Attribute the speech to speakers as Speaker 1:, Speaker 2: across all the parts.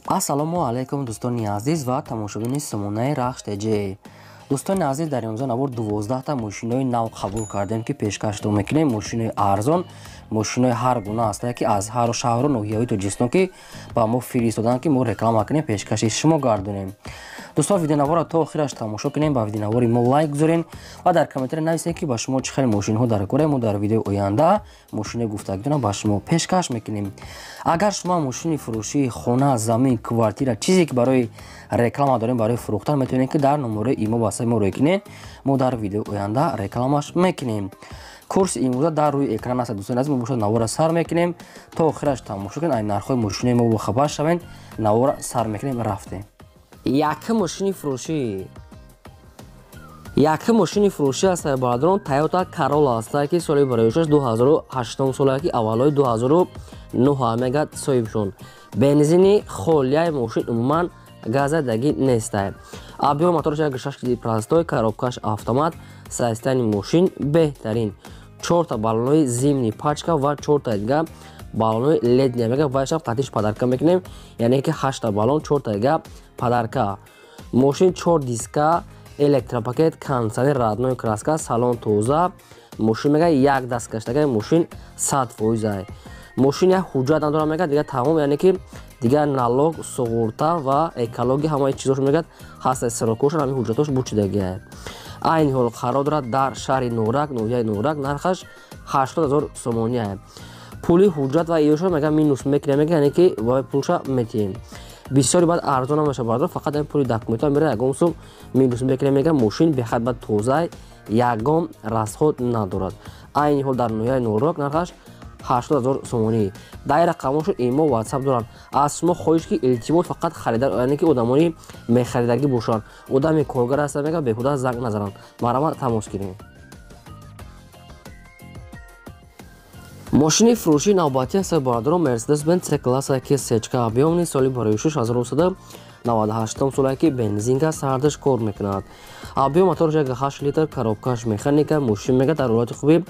Speaker 1: ассалому алайкум дӯстони азиз ва тамошобини Сомонаи Рахш.tj. дӯстони азиз, дар имрӯза навор 12 мошинои нав қабул кардем ки пешкаштон мекунем. Мошинои арзон, мошинои ҳар гуна ҳастанд ки аз ҳару шаҳру ноҳияҳои Тоҷикистон ки ба мо фиристоданд ки мо реклама кунем, пешкаши шумо гардонем. Дӯстон, видеонавора то охираш тамошо кунем, ба видеонавори мо лайк гузорен ва дар комментари нависед ки ба шумо чӣ хел мошинҳо дар кора. Мо дар видеои оянда мошинаи гуфтагидона ба шумо пешкаш мекунем. Агар шумо мошини фурӯшии хона, замин, квартира, чизе ки барои реклама дорем, барои фурӯхтан, метавонед ки дар номерои имо ба сайти мо рой кунед. Мо дар видеои оянда рекламаш мекунем. курси имрӯза дар рӯи экран аст. дӯстони азиз, мо бошад навора сар мекунем то охираш тамошо кунед. ай нархҳои мошинаи мо бохабар шавед. Навора сар мекунем, рафтем. Якум мошини фурӯшӣ аст бародарон, Toyota Corolla аст ки соли бароишаш 2008 сола ки аввалои 2009 мегад соҳибшон. Бензини холияи мошин умуман газадагӣ нест. Объёми мотораш 1.6 простой, коробкаш автомат, состояние мошин беҳтарин. 4 баллонои зимни пачка ва 4 дига баллонои ледния мега вайшам қатиш падарка мекунем, яъне ки 8 баллон 4 дига падарка. Мошин 4 диска, электропакет, кондиционер, родной краска, салон тоза. Мошин мега як дасткаштагаи мошин 100%. Мошин як ҳуҷҷат надорад мега дига тамом, яъне ки дига налог, суғурта ва экология ҳамаи чизош мегад ҳаста сирокош ҳамин ҳуҷҷатош бучидагия. Айни ҳол қарор дорад дар шаҳри Норак, ноҳияи Норак, нархаш 80 000 сомония. пули ҳуҷҷат ва иёша мега минус мекунем, мега яъне ки ва пулша метием. бисёри баъд арзон намеша бардар, фақат ин пули документҳо мера ягон сум минус мекунем, мега мошин бехат ба тоза, ягон расход надорад. айни ҳол дар ноҳияи Норак нархаш 80 000 сомонӣ. дай рақамошо имо WhatsApp доранд. аз шумо хоҳиш ки илтимос фақат харидар, яъне ки одамони мехаридагӣ бошанд. одами коргар ҳастанд, мега беҳуда занг назананд. марама тамос гирем. мошини фурӯшии навбатӣ аст бародарон, Mercedes-Benz C-класса ки сечка объёмни соли бароишаш 1998 сола ки бензин аст, сардаш кор мекунад. объём мотораш 1.8 литр, коробкаш механика, мошин мега дар ҳолати хуби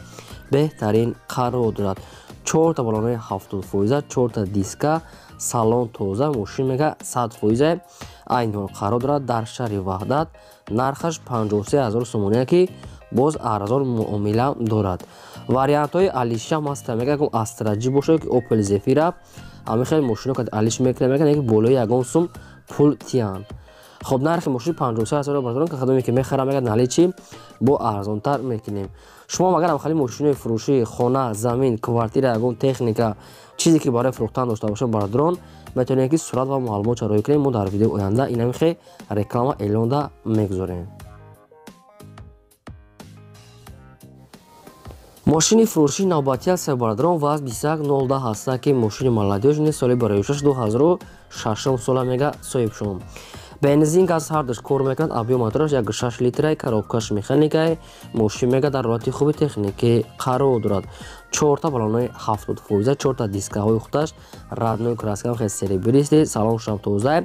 Speaker 1: беҳтарин қарор дорад. 4 баллонои 70%, 4 диска, салон тоза, мошин мега 100%. айни ҳол қарор дорад дар шаҳри Ваҳдат. нархаш 53 000 сомония ки боз арзон муомила дорад. вариантҳои алишам аст, мега ягон астраҷи бошад ки Opel Zafira. ҳамин хел мошино ки алиш мекунем, мега ки болои ягон сум пул тиян. хоб нархи мошин 53 000 бародарон, ки хадоме ки мехарам мега наличи бо арзонтар мекунем. шумо агарам хали мошинои фурӯшии хона, замин, квартира, ягон техника, чизе ки барои фурӯхтан дошта бошад бародарон, метавонед ки сурат ва маълумотро рой кунем. мо дар видеои оянда инами хе реклама эълонда мегузорем. мошини фурӯшии навбатӣ аст бародарон, ВАЗ 21010 ҳаста ки мошини молодежни соли бароишаш 2006 сола мега соҳибшон. бензин газ ҳардаш кор мекунад. объём мотораш 1.6 литра, коробкаш механика, мошин мега дар ҳолати хуби техникӣ қарор дорад. 4 баллонои 70%, 4 дискаҳои худаш, родной краска хел серебристи, салоншам тоза.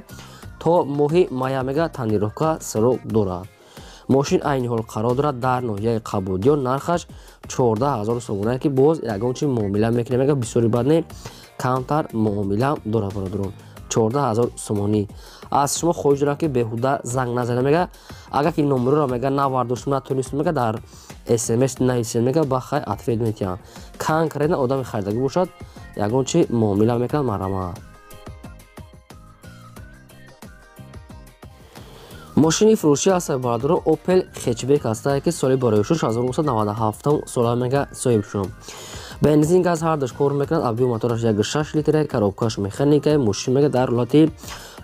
Speaker 1: то моҳи мая мега тонировка срок дорад. мошин айни ҳол қарор дорад дар ноҳияи Қабудиён. нархаш 14 000 сомония ки боз ягон чи муомила мекунем, мега бисёри бад не камтар муомила дорад бародарон. 14 000 сомонӣ. аз шумо хоҳиш дорам ки беҳуда занг назанем, мега агар ки номероро мега навардоштум, натонистум, мега дар SMS нависед, мега ба хай ответ метиҳанд. конкретно одами харидагӣ бошад, ягон чи муомила мекунад. марама мошини фурӯшӣ аст бародарон, Opel Hatchback аст ки соли бароишаш 1997 сола мега соҳибшон. бензин газ ҳардаш кор мекунад. объём мотораш 1.6 литр, коробкаш механика, мошин мега дар ҳолати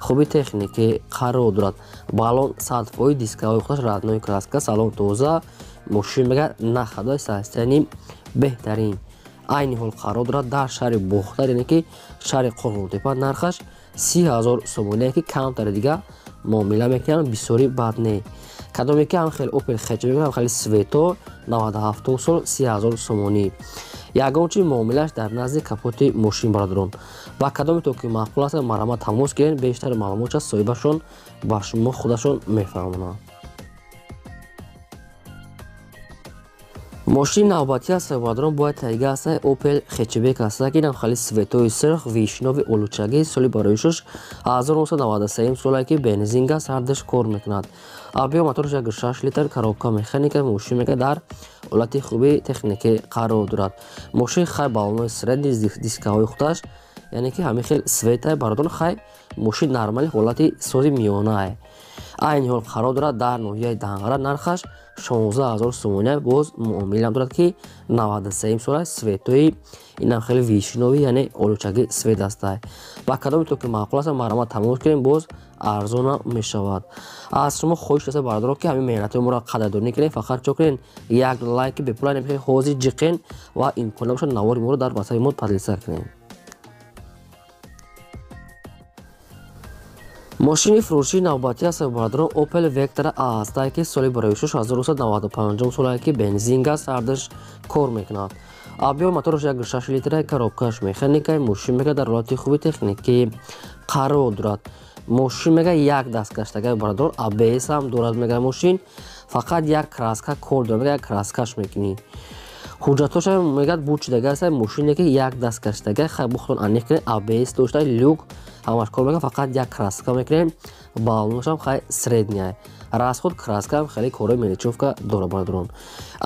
Speaker 1: хуби техникӣ қарор дорад. баллон 100%, дискаҳои худаш, родной краска, салон тоза, мошин мега нахадай состояние беҳтарин. айни ҳол қарор дорад дар шаҳри Бохтар, яъне ки шаҳри Қоғилтепа. нархаш 30 000 сомония ки камтар дига муомила мекунанд, бисёри бад не. кадоме ки ҳам хел Opel Hatchback, ҳам хели Sveto 97 сол 30 000 сомонӣ. ягон чи муомилаш дар назди капоти мошин бародарон. ба кадоме то ки маъқул аст, марама тамос гиред. бештари маълумотро соҳибашон ба шумо худашон мефаҳмонанд. ماشین نوبتی است بردارم باید تایید است اوپل خچبک است که اینم خالی سویتوی سرخ ویشنوی اولوچاگی سالی برایشش 1993 سالی که بنزین گاز هردش کار میکند. آبی موتورش یک 6 لیتر کاروبکا مکانیک ماشین میگه در حالت خوبی تکنیکی قرار دارد. ماشین خیلی بالای سردی دیسک‌های خودش یعنی که همین خیلی سویتای بردارم خیلی ماشین نرمالی حالتی سازی میانه این حال قرار دارد در نوحیه دنگره نرخش 16000 سومونه باز معامله دارد که 93 ساله سویتوی اینم خیلی ویشنوی یعنی اولوچاگی سویت است. با کدام تو که معقول است مرمت تموم کنیم باز ارزان می شود. از شما خوش است بردارم که همین مهنت ما را قدردانی کنید فقط چوکین یک لایک بپولای نمیشه حوزی جقین و امکان باشه نواری ما رو در واسه مود پادلسر کنیم. ماشین فروشی نوبتی است بردارم اوپل وکتور است که سالی برایشش 1995 سالی که بنزین گاز هردش کار میکند. آبی موتورش یک 6 لیتر کاروبکاش مکانیک ماشین میگه در حالت خوبی تکنیکی قرار دارد. ماشین میگه یک دستکشتگی بردار ABS هم دارد میگه ماشین فقط یک کراسکا کار دارد میگه یک کراسکاش میکنی. حجتاش میگه بوچیدگی است ماشینی که یک دستکشتگی خیلی بختون انیک کنه ABS داشته لوک همش کار میگه فقط یک کراسکا میکنه بالونش هم خیلی سردنیه راست خود کراسکا هم خیلی کار میلیچوفکا داره بردارن.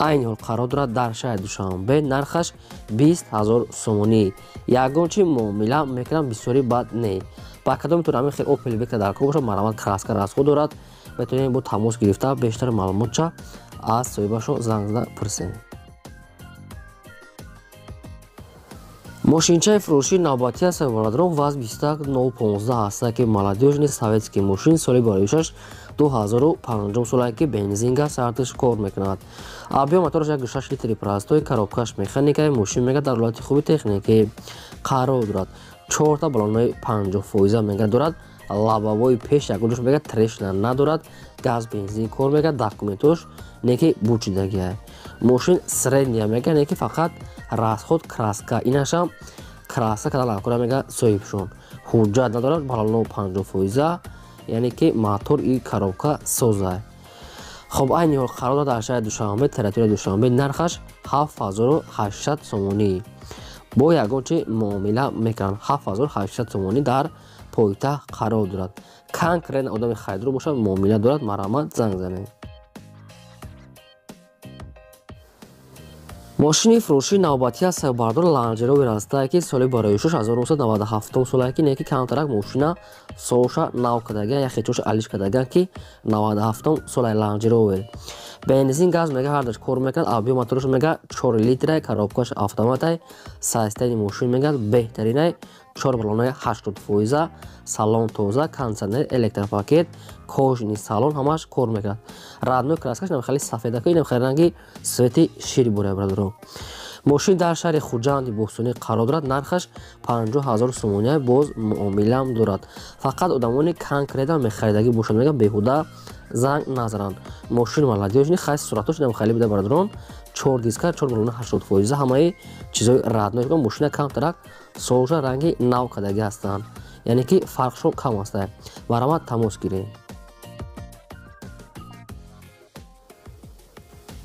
Speaker 1: این حال قرار دارد در شهر دوشنبه نرخش 20000 سومونی یگان چی معامله میکنم بسیاری بد نه. با کدام تو همین خیلی اوپل وکتور در کار باشه مرمت کراسکا راست خود دارد بتونید با تماس گرفته بیشتر معلومات چه از صاحبشو زنگ زده پرسید. ماشینچه فروشی نوبتی است بردارم واز 21015 است که молодежный советский ماشین سالی برایشش 2005 سالی که بنزین گاز هردش کار میکند. آبی موتورش یک 6 لیتری پراستوی کاروبکاش مکانیک ماشین میگه در حالت خوبی تکنیکی قرار دارد. 4 تا بالونای 50% میگه دارد. لبابای پیش یکونش میگه ترش ندارد. گاز بنزین کار میگه داکومنتوش نکی بوچیدگی ماشین سرندی میگه نکی فقط راست خود کراسکا اینش هم کراسکا کدال آکوره میگه صاحبشون حجت ندارد بالانو 50% یعنی که موتور این کاروبکا سوزه. خب این حال قرار در شهر دوشنبه تریتوری دوشنبه نرخش 7800 سومونی با یگان چه معامله میکنن 7800 سومونی در پایتخت قرار دارد. کنکرین آدم خریدارو باشه معامله دارد مرمت زنگ زنید. ماشین فروشی نوبتی است بردار لانجروی است که سالی برایشش 1997 سالی که نیکی کانترکت ماشین سوشا ناو کداگی یا خیچوش علیش کداگی که 97 سالی لانجروی بنزین گاز میگه هردش کار میکند. آبی موتورش میگه 4 لیتر کاروبکاش اتومات سایستای ماشین میگه بهترینه 4 بالونای 80% салон тоза кондиционер электропакет кожаный салон ҳамаш кор мекунад. радной краскаш нам хали сафедака инам хали ранги свети шири буре брадро. мошин дар шаҳри хуҷанди бӯстонӣ қарор дорад. нархаш 50000 сомония боз муомилам дорад. фақат одамони конкрета мехаридагӣ бошад мегӯям беҳуда занг назананд. мошин молодежни хайс суратош инам хали бида брадрон 4 диска 4 балона 80% ҳамаи чизои радной мошина камтарак сожа ранги нав кадаги ҳастанд яъне ки фарқшон кам аст. баромад тамос гиред.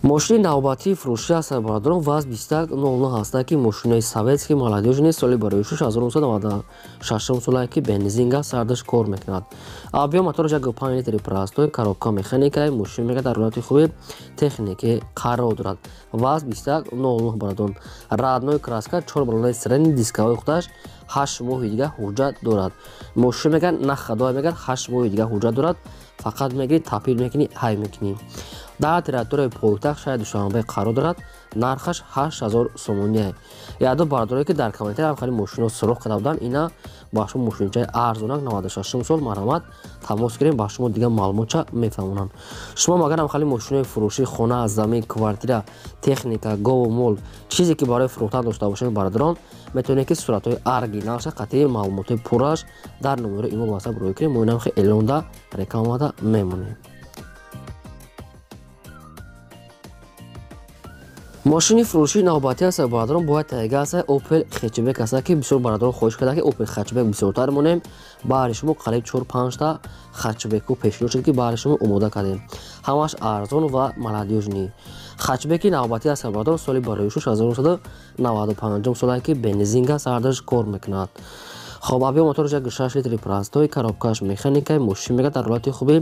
Speaker 1: мошини навбатии фурӯшӣ аст бародарон ваз 2100 аст ки мошинаи советский молодежни соли бароишуш 1996 сола ки бензин газ сардаш кор мекунад. объем мотораш 1.5 литри простой коробка механика мошин мега дар ҳолати хуби техники қарор дорад. ваз 2100 бародарон радной краска 4 балонаи сирени дискаҳои худаш 8 моҳи дига ҳуҷҷат дорад. мошин мега на хадой мега 8 моҳи дига ҳуҷҷат дорад. фақат мегирӣ тапир мекунӣ ҳай мекунӣ. дар территорияи пойтахт шаҳри душанбе қарор дорад. нархаш 8000 сомония. яъдо бардорое ки дар комментари ҳам хали мошинро сурух карда буданд ина ба шумо мошинчаи арзонак 96 сол марҳамат тамос гирем ба шумо дига маълумотча мефаҳмонанд. шумо магарам хали мошинои фурӯшӣ хона замин квартира техника гов мол чизе ки барои фурӯхтан дошта бошед бардорон метавонед ки суратҳои оригиналша қатъи маълумоти пурраш дар номери имо ба ҳасаб рӯй кунем. мо инам хеле эълонда рекламада мемонем. мошини фурӯшии навбатӣ ҳаст бародарон бояд тайга аст Opel хетчбек аст ки бисёр бародарон хоҳиш карданд ки Opel хетчбек бисёртар монем баъри шумо қариб 4-5 та хетчбекҳо пешниҳод шуд ки баъри шумо омода кардем ҳамаш арзон ва молодёжни хетчбеки навбатӣ аст бародарон соли бароишуш 1995 солае ки бензин газ ҳардаш кор мекунад хоб объем мотораш 1.6 литри простой коробкаш механикаи мошин мега дар ҳолати хуби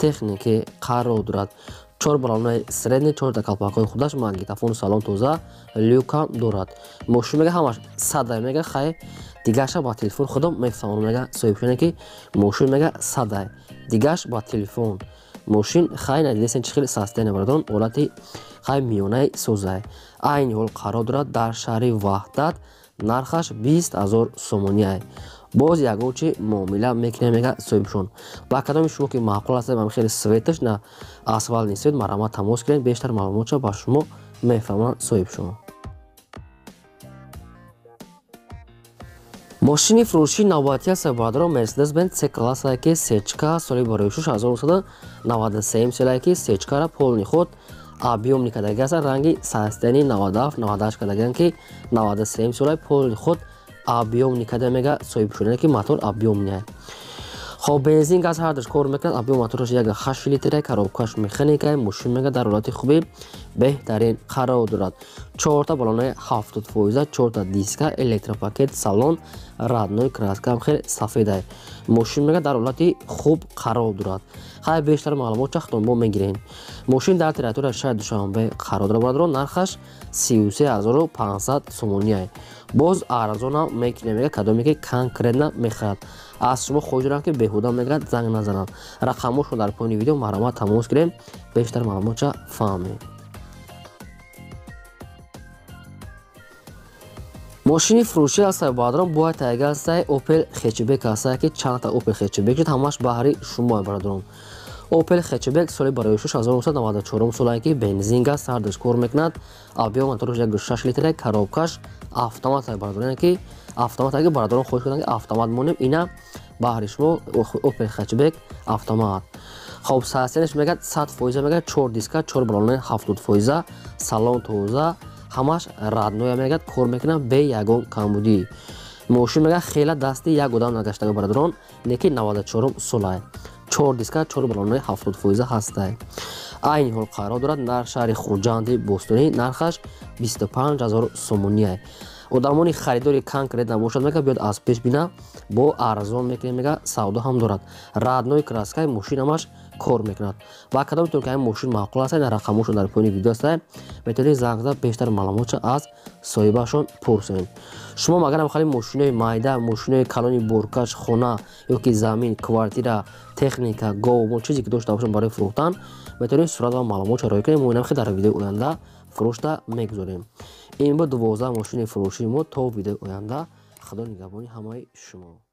Speaker 1: техникӣ қарор дорад 4 баллонаи средни 4 та калпакҳои худаш магнитофон салон тоза люкам дорад мошин мега ҳамаш садай мега хай дигаша ба телефон худам мефаҳмонам мега соҳибшоне ки мошин мега садай дигаш ба телефон мошин хай надидесен чӣ хел састене бародарон ҳолати хай миёнаи созай айни ҳол қарор дорад дар шаҳри ваҳдат нархаш 20 000 сомония боз ягончи муомила мекунем мега соҳибшон ба кадоми шумо ки маъқул аст ман хеле светаш на асфальтни свет марамат тамос гирем бештар маълумотша ба шумо мефаҳмонам соҳибшон мошини фурӯшии навбатӣ аст бародарон Mercedes-Benz C-класса ки сечка соли бароишуш 1993 солае ки сечкара полни худ объёмни кадаги аст ранги састени 97-98 кадагиан ки 93 солае полни худ объёмни када мега соҳибшоне ки мотор объёмни хоб бензин газ ҳардаш кор мекунад объём мотораш 1.8 литри коробкаш механикаи мошин мега дар ҳолати хуби беҳтарин қарор дорад 4 та баллонаи 70% 4 та диска электропакет салон радной краскам хел сафедай мошин мега дар ҳолати хуб қарор дорад хай бештар маълумотша худонбо мегирем мошин дар территорияи шаҳри душанбе қарор дорад бародарон нархаш 33500 сомония боз арзонам мекунем мега кадоме ки конкретна мехоҳад аз шумо хоҳиш дорам ки беҳуда мега занг назананд рақамошро дар поини видео маромат тамос гирем бештар маълумотша фаҳмем мошини фурӯшӣ аст бародарон бояд тайга аст Opel хетчбек аст ки чанд та Opel хетчбек шуд ҳамаш баҳри шумо бародарон Opel хетчбек соли бароишуш 1994 солае ки бензин газ ҳардаш кор мекунад объём мотораш 1.6 литри коробкаш автомат бародарон ки автомат аги бародарон хоҳиш карданд ки автомат монем ина баҳри шумо Opel хетчбек автомат хоб састенаш мега 100% мега 4 диска 4 баллонаи 70% салон тоза ҳамаш радноя мегад кор мекунад бе ягон камбудӣ мошин мега хела дасти як одам нагаштага бародарон неки 94 солае 4 диска 4 баллонаи 70% ҳастай айни ҳол қарор дорад дар шаҳри хурҷанди бостонӣ нархаш 25 000 сомония одамони харидори конкрет набошад мега биёд аз пеш бина бо арзон мекунем мега савдо ҳам дорад раднои краскаи мошин ҳамаш кор мекунад ба кадомитон ки ҳамин мошин маъқул аст рақамошро дар поини видео аст метавонед занг зад бештар маълумотша аз соҳибашон пурсед шумо магарам хали мошинои майда мошинои калони боркаш хона ё ки замин квартира техника гов чизе ки дошта бошам барои фурӯхтан метавонед сурат ва маълумотша роя кунед муоинам ки дар видеои оянда фурӯшта мегузорем ин буд 12 мошини фурӯшии мо то видеои оянда худо нигаҳбони ҳамаи шумо